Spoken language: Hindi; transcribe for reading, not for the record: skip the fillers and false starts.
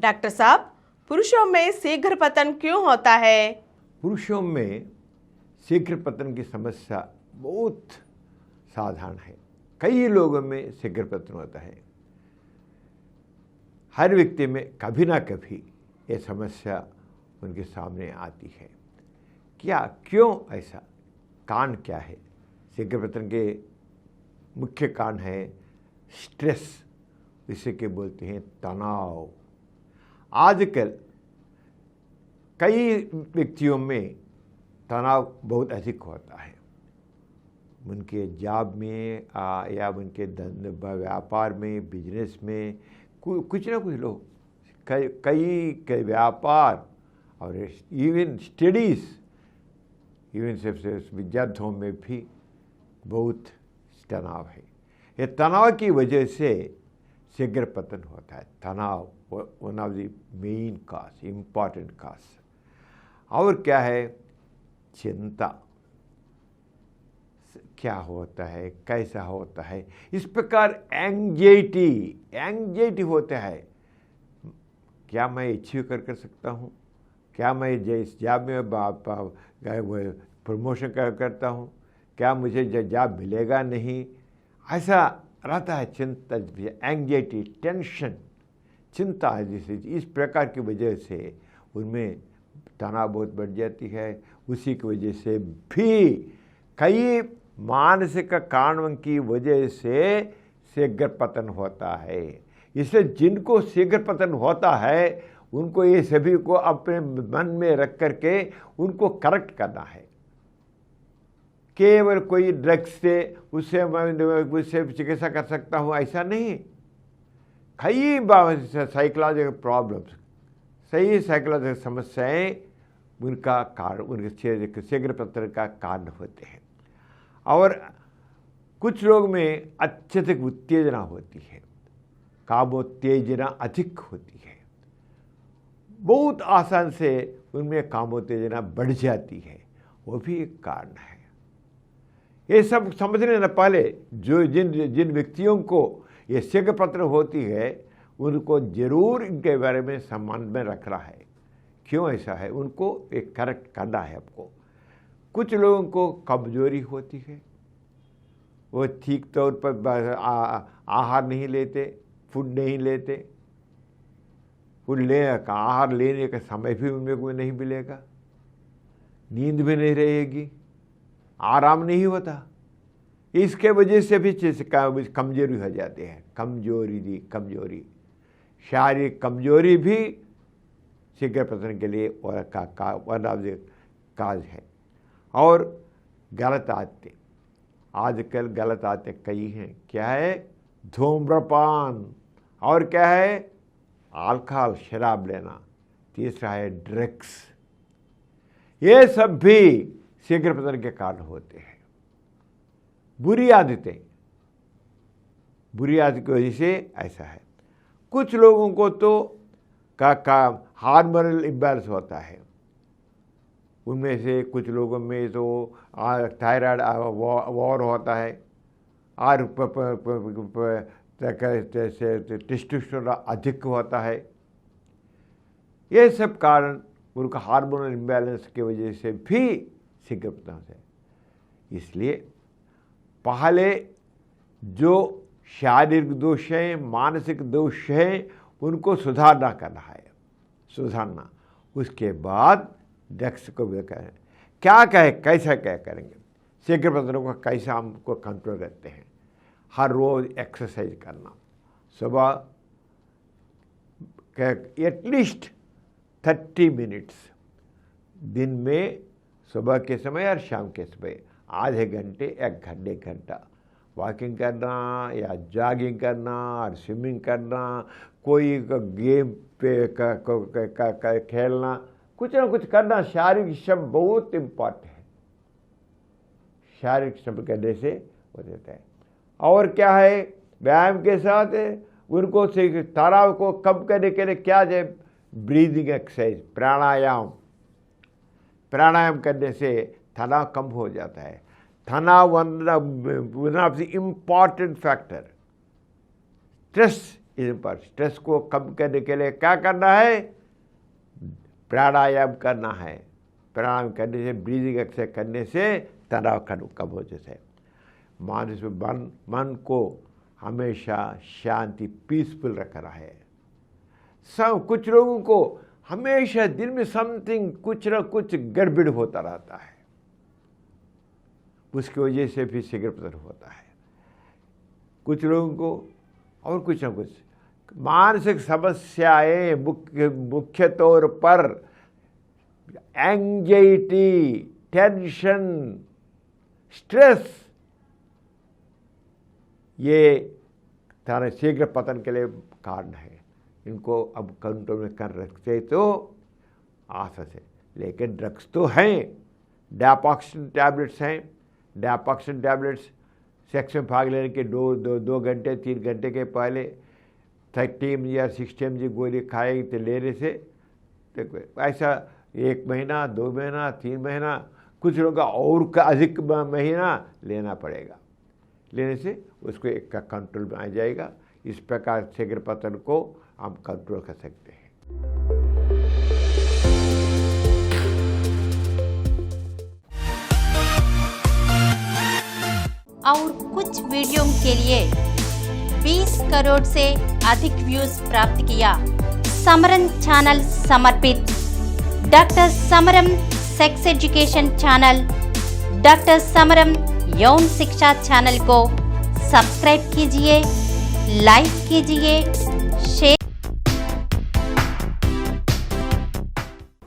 डॉक्टर साहब, पुरुषों में शीघ्र पतन क्यों होता है? पुरुषों में शीघ्र पतन की समस्या बहुत साधारण है। कई लोगों में शीघ्र पतन होता है। हर व्यक्ति में कभी ना कभी ये समस्या उनके सामने आती है। क्यों ऐसा? कारण क्या है? शीघ्र पतन के मुख्य कारण है स्ट्रेस, इसे के बोलते हैं तनाव। आजकल कई व्यक्तियों में तनाव बहुत अधिक होता है। उनके जॉब में या उनके व्यापार में, बिजनेस में कुछ ना कुछ लोग कई व्यापार और इवन स्टडीज़, इवन से विद्यार्थियों में भी बहुत तनाव है। ये तनाव की वजह से शीघ्र पतन होता है। तनाव one of the main cause, important cause. और क्या है? चिंता। क्या होता है, कैसा होता है, इस प्रकार एंग्जाइटी होता है। क्या मैं अचीव कर सकता हूँ? क्या मैं जिस जॉब में प्रमोशन करता हूँ, क्या मुझे जॉब मिलेगा नहीं? ऐसा रहता है। चिंता, एंग्जाइटी, टेंशन, चिंता जैसे इस प्रकार की वजह से उनमें तनाव बहुत बढ़ जाती है। उसी की वजह से भी कई मानसिक कारणों की वजह से शीघ्र पतन होता है। इसलिए जिनको शीघ्र पतन होता है उनको ये सभी को अपने मन में रख करके उनको करेक्ट करना है। केवल कोई ड्रग्स से उससे चिकित्सा कर सकता हूँ ऐसा नहीं। कई साइकोलॉजिकल प्रॉब्लम्स, सही साइकोलॉजिकल समस्याएं उनका कारण, उनके शीघ्र पतन का कारण होते हैं। और कुछ लोग में अत्यधिक उत्तेजना होती है, कामोत्तेजना अधिक होती है। बहुत आसान से उनमें कामोत्तेजना बढ़ जाती है, वो भी एक कारण है। ये सब समझने न पहले जो जिन व्यक्तियों को ये शीघ्र पतन होती है उनको जरूर इनके बारे में सम्मान में रखना है। क्यों ऐसा है? उनको एक करेक्ट करना है आपको। कुछ लोगों को कमजोरी होती है, वो ठीक तौर पर आहार नहीं लेते, फूड नहीं लेते, आहार लेने का समय भी उनमें कोई नहीं मिलेगा, नींद भी नहीं रहेगी, आराम नहीं होता। इसके वजह से भी कमजोरी हो जाती है। कमजोरी, शारीरिक कमजोरी भी शीघ्र पतन के लिए वन ऑफ द काज है। और गलत आदतें, आजकल गलत आदतें कई हैं। क्या है? धूम्रपान, और क्या है? अल्कोहल, शराब लेना। तीसरा है ड्रग्स। ये सब भी शीघ्र पतन के कारण होते हैं। बुरी आदतें की वजह से ऐसा है। कुछ लोगों को तो हार्मोनल इम्बैलेंस होता है। उनमें से कुछ लोगों में तो थायराइड वॉर होता है और टेस्टोस्टेरोन अधिक होता है। ये सब कारण उनका हार्मोनल इम्बैलेंस की वजह से भी शीघ्र पतन है। इसलिए पहले जो शारीरिक दोष हैं, मानसिक दोष हैं, उनको सुधारना। उसके बाद ड्रग्स को भी करें। कैसा करेंगे? शीघ्र पतन को कैसा हमको कंट्रोल करते हैं? हर रोज एक्सरसाइज करना। सुबह एटलीस्ट 30 मिनट्स दिन में, सुबह के समय और शाम के समय आधे घंटे, एक घंटा वॉकिंग करना या जॉगिंग करना और स्विमिंग करना, कोई गेम पे खेलना, कुछ ना कुछ करना। शारीरिक श्रम बहुत इम्पोर्टेंट है। शारीरिक श्रम करने से हो जाता है। और क्या है? व्यायाम के साथ उनको तनाव को कम करने के लिए क्या है? ब्रीदिंग एक्सरसाइज, प्राणायाम करने से तनाव कम हो जाता है। तनाव one of the important factor. Stress in पर स्ट्रेस को कम करने के लिए क्या करना है? प्राणायाम करना है। प्राणायाम करने से, ब्रीदिंग एक्सरसाइज करने से तनाव कम हो जाता है। मानस में मन को हमेशा शांति, पीसफुल रखना है। सब कुछ लोगों को हमेशा दिन में समथिंग, कुछ ना कुछ गड़बड़ होता रहता है, उसकी वजह से फिर शीघ्रपतन होता है। कुछ लोगों को और कुछ ना कुछ मानसिक समस्याएं, मुख्य तौर पर एंजाइटी, टेंशन, स्ट्रेस, ये तारा शीघ्र पतन के लिए कारण है। इनको अब कंट्रोल में कर रखते तो आशा से, लेकिन ड्रग्स तो हैं, डायपॉक्सिन टैबलेट्स हैं। डायपॉक्सिन टैबलेट्स सेक्स में भाग लेने के 2 घंटे 3 घंटे के पहले 30 mg या 60 mg गोली खाए तो लेने से ऐसा 1 महीना, 2 महीना, 3 महीना, कुछ लोगों का और का अधिक महीना लेना पड़ेगा। लेने से उसको एक का कंट्रोल में आ जाएगा। इस प्रकार शीघ्र पतन को हम कंट्रोल कर सकते हैं। और कुछ वीडियो के लिए 20 करोड़ से अधिक व्यूज प्राप्त किया। समरन चैनल समर्पित doctor समरम sex education channel, doctor समरम यौन शिक्षा चैनल को सब्सक्राइब कीजिए, लाइक कीजिए